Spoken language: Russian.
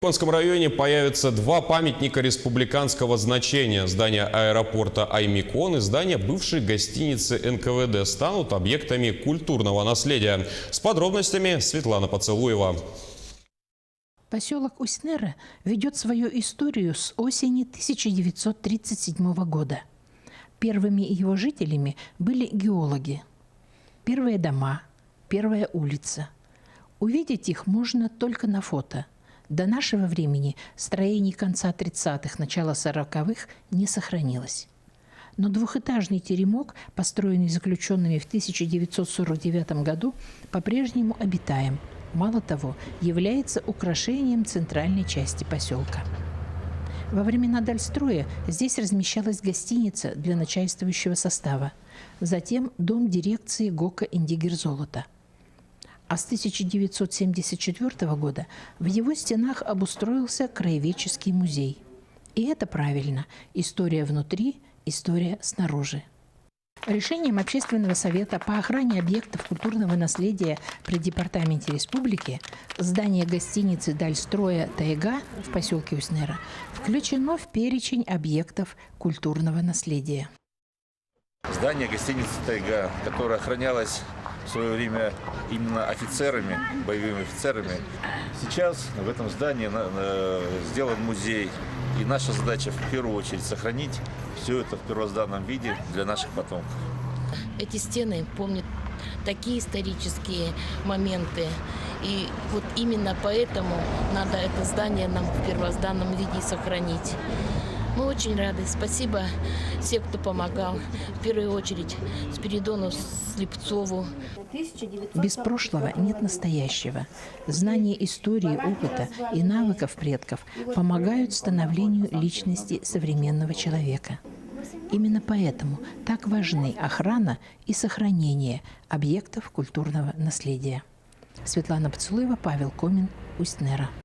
В Конском районе появятся два памятника республиканского значения. Здание аэропорта Аймикон и здание бывшей гостиницы НКВД станут объектами культурного наследия. С подробностями Светлана Поцелуева. Поселок Усть-Нера ведет свою историю с осени 1937 года. Первыми его жителями были геологи. Первые дома, первая улица. Увидеть их можно только на фото. До нашего времени строений конца 30-х, начала 40-х не сохранилось. Но двухэтажный теремок, построенный заключенными в 1949 году, по-прежнему обитаем. Мало того, является украшением центральной части поселка. Во времена Дальстроя здесь размещалась гостиница для начальствующего состава, затем дом дирекции ГОКа «Индигирзолото». А с 1974 года в его стенах обустроился краеведческий музей. И это правильно – история внутри, история снаружи. Решением Общественного совета по охране объектов культурного наследия при Департаменте Республики здание гостиницы Дальстроя «Тайга» в поселке Усть-Нера включено в перечень объектов культурного наследия. Здание гостиницы «Тайга», которое охранялось в свое время именно офицерами, боевыми офицерами. Сейчас в этом здании сделан музей. И наша задача в первую очередь сохранить все это в первозданном виде для наших потомков. Эти стены помнят такие исторические моменты. И вот именно поэтому надо это здание нам в первозданном виде сохранить. Мы очень рады. Спасибо всем, кто помогал. В первую очередь Спиридону Слепцову. Без прошлого нет настоящего. Знание истории, опыта и навыков предков помогают становлению личности современного человека. Именно поэтому так важны охрана и сохранение объектов культурного наследия. Светлана Поцелуева, Павел Комин, Усть-Нера.